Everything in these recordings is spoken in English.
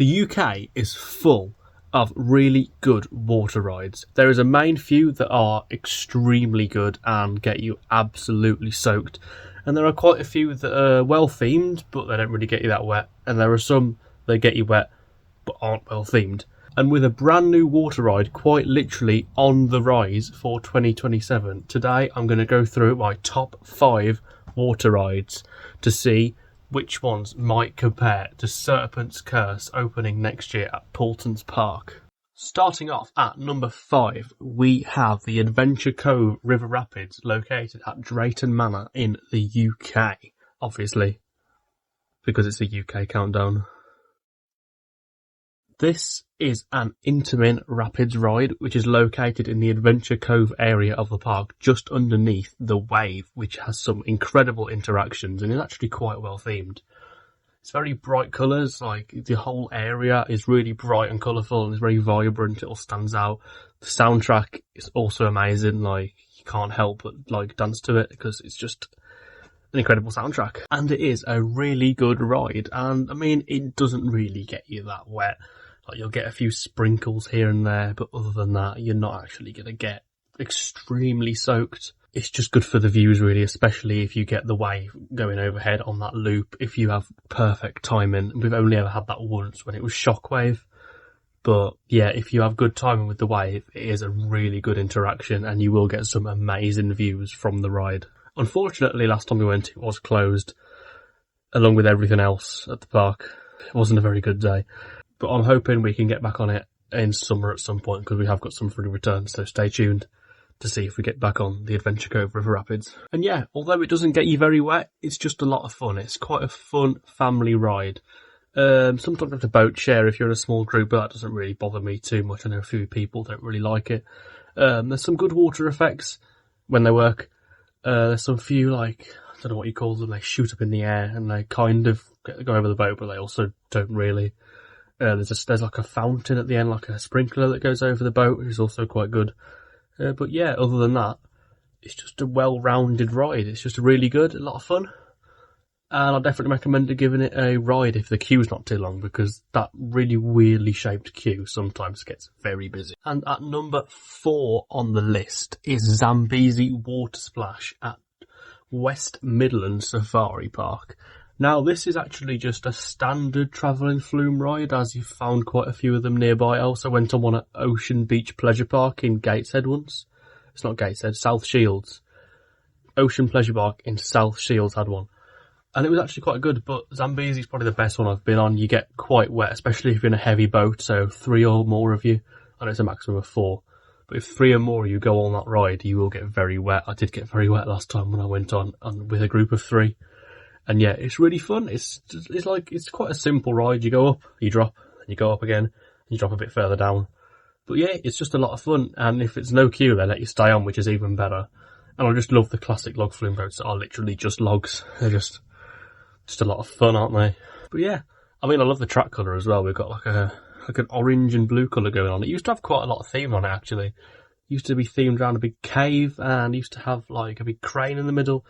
The UK is full of really good water rides. There is a main few that are extremely good and get you absolutely soaked. And there are quite a few that are well themed, but they don't really get you that wet. And there are some that get you wet, but aren't well themed. And with a brand new water ride quite literally on the rise for 2027, today I'm going to go through my top 5 water rides to see which ones might compare to Serpent's Curse opening next year at Paultons Park. Starting off at number 5, we have the Adventure Cove River Rapids located at Drayton Manor in the UK. Obviously, because it's a UK countdown. This is an Intamin Rapids ride, which is located in the Adventure Cove area of the park, just underneath the wave, which has some incredible interactions and is actually quite well themed. It's very bright colours, like the whole area is really bright and colourful and it's very vibrant, it all stands out. The soundtrack is also amazing, like you can't help but like dance to it because it's just an incredible soundtrack. And it is a really good ride, and I mean, it doesn't really get you that wet. Like, you'll get a few sprinkles here and there, but other than that, you're not actually going to get extremely soaked. It's just good for the views, really, especially if you get the wave going overhead on that loop, if you have perfect timing. We've only ever had that once when it was Shockwave. But yeah, if you have good timing with the wave, it is a really good interaction and you will get some amazing views from the ride. Unfortunately, last time we went, it was closed, along with everything else at the park. It wasn't a very good day. But I'm hoping we can get back on it in summer at some point because we have got some free returns, so stay tuned to see if we get back on the Adventure Cove River Rapids. And yeah, although it doesn't get you very wet, it's just a lot of fun. It's quite a fun family ride. Sometimes you have to boat share if you're in a small group, but that doesn't really bother me too much. I know a few people don't really like it. There's some good water effects when they work. There's some few, like, I don't know what you call them, they shoot up in the air and they kind of go over the boat, but they also don't really. There's like a fountain at the end, like a sprinkler that goes over the boat, which is also quite good. But yeah, other than that, it's just a well-rounded ride. It's just really good, a lot of fun. And I'd definitely recommend giving it a ride if the queue's not too long, because that really weirdly shaped queue sometimes gets very busy. And at number 4 on the list is Zambezi Water Splash at West Midlands Safari Park. Now, this is actually just a standard travelling flume ride, as you've found quite a few of them nearby. I also went on one at Ocean Beach Pleasure Park in Gateshead once. It's not Gateshead, South Shields. Ocean Pleasure Park in South Shields had one. And it was actually quite good, but Zambezi is probably the best one I've been on. You get quite wet, especially if you're in a heavy boat, so 3 or more of you. I know it's a maximum of 4. But if 3 or more of you go on that ride, you will get very wet. I did get very wet last time when I went on with a group of 3. And yeah, it's really fun. It's quite a simple ride. You go up, you drop, and you go up again, you drop a bit further down. But yeah, it's just a lot of fun. And if it's no queue, they let you stay on, which is even better. And I just love the classic log flume boats that are literally just logs. They're just a lot of fun, aren't they? But yeah, I mean, I love the track colour as well. We've got like an orange and blue colour going on. It used to have quite a lot of theme on it, actually. It used to be themed around a big cave and used to have like a big crane in the middle.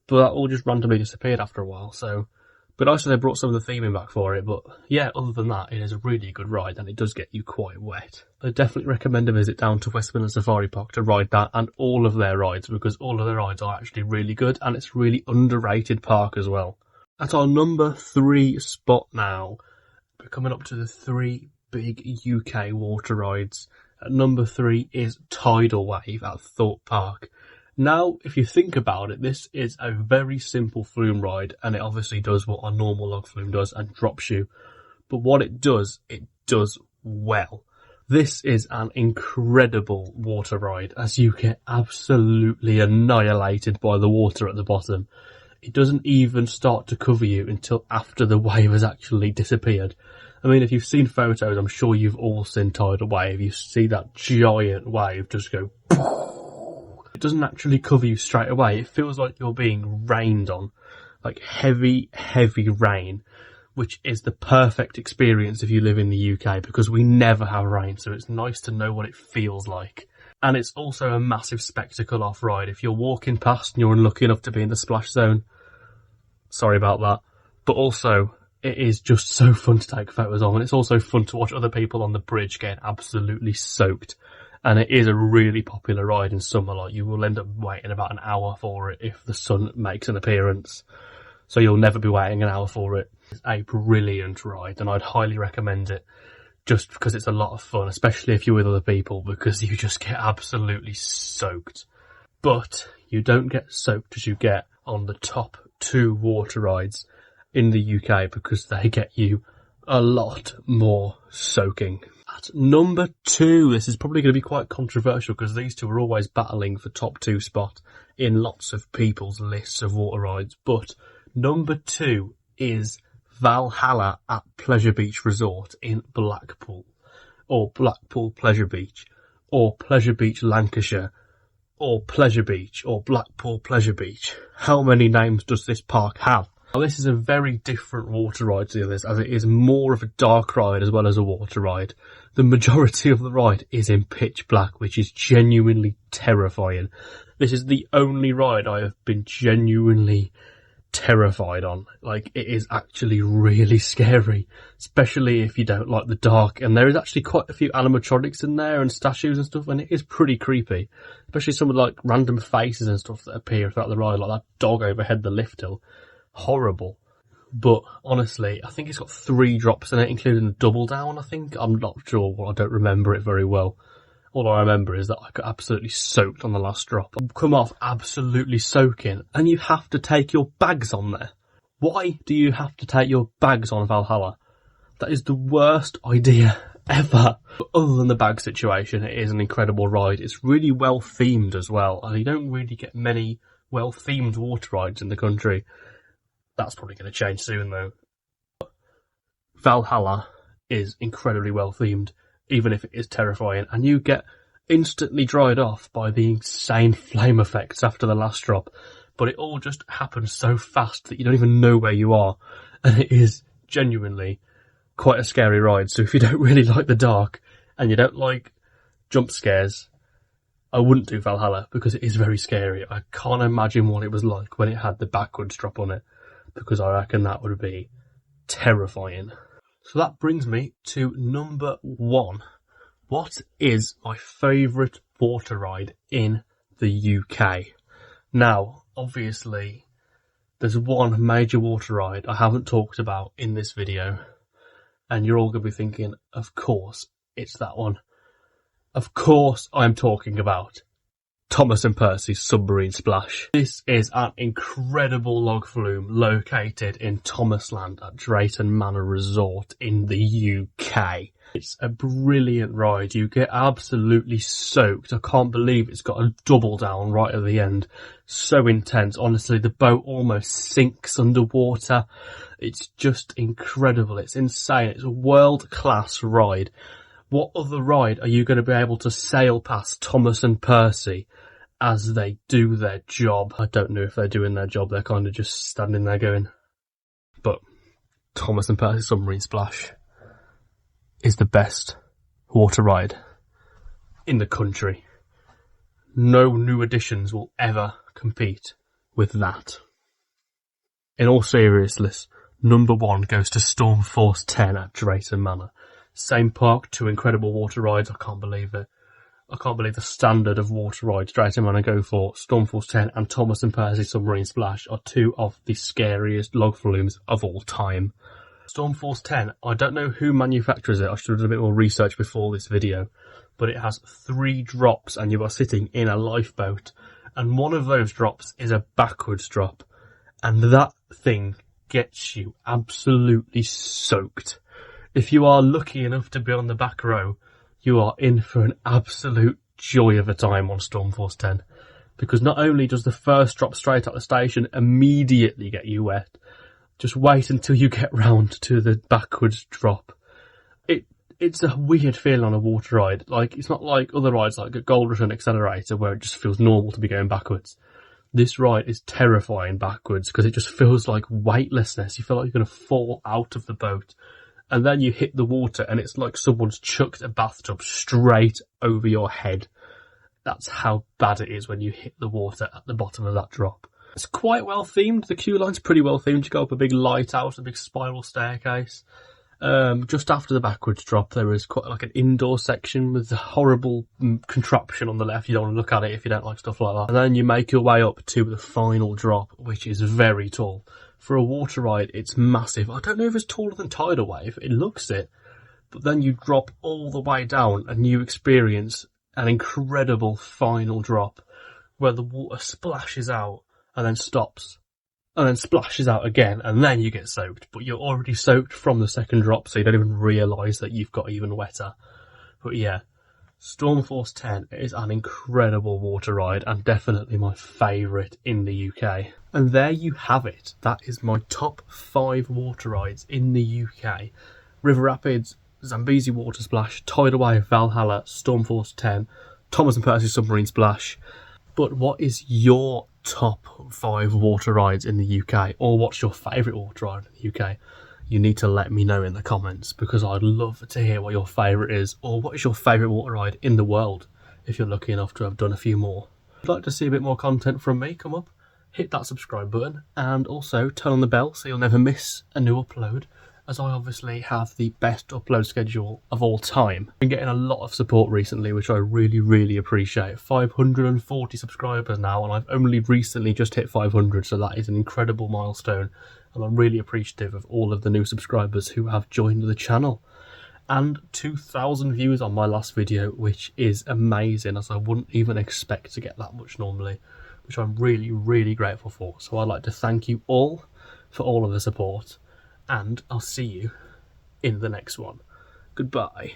But that all just randomly disappeared after a while, so. But also they brought some of the theming back for it, but yeah, other than that, it is a really good ride and it does get you quite wet. I definitely recommend a visit down to West Midlands Safari Park to ride that and all of their rides, because all of their rides are actually really good and it's a really underrated park as well. At our number 3 spot now, we're coming up to the 3 big UK water rides. At number 3 is Tidal Wave at Thorpe Park. Now, if you think about it, this is a very simple flume ride, and it obviously does what a normal log flume does and drops you. But what it does well. This is an incredible water ride, as you get absolutely annihilated by the water at the bottom. It doesn't even start to cover you until after the wave has actually disappeared. I mean, if you've seen photos, I'm sure you've all seen Tidal Wave. You see that giant wave just go... It doesn't actually cover you straight away. It feels like you're being rained on. Like heavy, heavy rain. Which is the perfect experience if you live in the UK, because we never have rain. So it's nice to know what it feels like. And it's also a massive spectacle off-ride. If you're walking past and you're unlucky enough to be in the splash zone, sorry about that. But also, it is just so fun to take photos of, and it's also fun to watch other people on the bridge getting absolutely soaked. And it is a really popular ride in summer. Like, you will end up waiting about an hour for it if the sun makes an appearance. So you'll never be waiting an hour for it. It's a brilliant ride, and I'd highly recommend it just because it's a lot of fun, especially if you're with other people, because you just get absolutely soaked. But you don't get soaked as you get on the top 2 water rides in the UK, because they get you a lot more soaking. At number 2, this is probably going to be quite controversial because these two are always battling for top 2 spot in lots of people's lists of water rides. But number 2 is Valhalla at Pleasure Beach Resort in Blackpool, or Blackpool Pleasure Beach, or Pleasure Beach Lancashire, or Pleasure Beach, or Blackpool Pleasure Beach. How many names does this park have? Now, this is a very different water ride to the others, as it is more of a dark ride as well as a water ride. The majority of the ride is in pitch black, which is genuinely terrifying. This is the only ride I have been genuinely terrified on. Like, it is actually really scary, especially if you don't like the dark. And there is actually quite a few animatronics in there and statues and stuff, and it is pretty creepy. Especially some of like random faces and stuff that appear throughout the ride, like that dog overhead the lift hill. Horrible. But honestly, I think it's got 3 drops in it, including the double down, I think. I'm not sure. I don't remember it very well. All I remember is that I got absolutely soaked on the last drop. I've come off absolutely soaking, and you have to take your bags on there. Why do you have to take your bags on Valhalla? That is the worst idea ever. But other than the bag situation, it is an incredible ride. It's really well themed as well, and you don't really get many well themed water rides in the country. That's probably going to change soon though. Valhalla is incredibly well themed, even if it is terrifying, and you get instantly dried off by the insane flame effects after the last drop. But it all just happens so fast that you don't even know where you are, and it is genuinely quite a scary ride. So if you don't really like the dark and you don't like jump scares, I wouldn't do Valhalla, because it is very scary. I can't imagine what it was like when it had the backwards drop on it, because I reckon that would be terrifying. So that brings me to number 1. What is my favourite water ride in the UK? Now, obviously, there's one major water ride I haven't talked about in this video, and you're all going to be thinking, of course, it's that one. Of course, I'm talking about Thomas and Percy's Submarine Splash. This is an incredible log flume located in Thomasland at Drayton Manor Resort in the UK. It's a brilliant ride. You get absolutely soaked. I can't believe it's got a double down right at the end. So intense. Honestly, the boat almost sinks underwater. It's just incredible. It's insane. It's a world-class ride. What other ride are you going to be able to sail past Thomas and Percy as they do their job? I don't know if they're doing their job. They're kind of just standing there going. But Thomas and Percy Submarine Splash is the best water ride in the country. No new additions will ever compete with that. In all seriousness, number 1 goes to Storm Force 10 at Drayton Manor. Same park, 2 incredible water rides. I can't believe it. I can't believe the standard of water rides Drayton Manor go for. Storm Force 10 and Thomas and Percy Submarine Splash are 2 of the scariest log flumes of all time. Storm Force 10, I don't know who manufactures it. I should have done a bit more research before this video. But it has 3 drops and you are sitting in a lifeboat. And one of those drops is a backwards drop. And that thing gets you absolutely soaked. If you are lucky enough to be on the back row, you are in for an absolute joy of a time on Storm Force 10. Because not only does the first drop straight at the station immediately get you wet, just wait until you get round to the backwards drop. It's a weird feeling on a water ride. Like, it's not like other rides like a Gold Rush and Accelerator where it just feels normal to be going backwards. This ride is terrifying backwards because it just feels like weightlessness. You feel like you're going to fall out of the boat. And then you hit the water and it's like someone's chucked a bathtub straight over your head. That's how bad it is when you hit the water at the bottom of that drop. It's quite well themed. The queue line's pretty well themed. You go up a big lighthouse, a big spiral staircase. Just after the backwards drop, there is quite like an indoor section with a horrible contraption on the left. You don't want to look at it if you don't like stuff like that. And then you make your way up to the final drop, which is very tall. For a water ride, it's massive. I don't know if it's taller than Tidal Wave. It looks it. But then you drop all the way down and you experience an incredible final drop where the water splashes out and then stops and then splashes out again, and then you get soaked. But you're already soaked from the second drop, so you don't even realise that you've got even wetter. But yeah, Stormforce 10 is an incredible water ride and definitely my favourite in the UK. And there you have it. That is my top 5 water rides in the UK. River Rapids, Zambezi Water Splash, Tidal Wave, Valhalla, Stormforce 10, Thomas and Percy Submarine Splash. But what is your top 5 water rides in the UK? Or what's your favourite water ride in the UK? You need to let me know in the comments, because I'd love to hear what your favourite is, or what is your favourite water ride in the world, if you're lucky enough to have done a few more. If you'd like to see a bit more content from me come up, hit that subscribe button, and also turn on the bell so you'll never miss a new upload, as I obviously have the best upload schedule of all time. I've been getting a lot of support recently, which I really appreciate. 540 subscribers now, and I've only recently just hit 500, so that is an incredible milestone, and I'm really appreciative of all of the new subscribers who have joined the channel. And 2,000 views on my last video, which is amazing, as I wouldn't even expect to get that much normally, which I'm really grateful for. So I'd like to thank you all for all of the support, and I'll see you in the next one. Goodbye.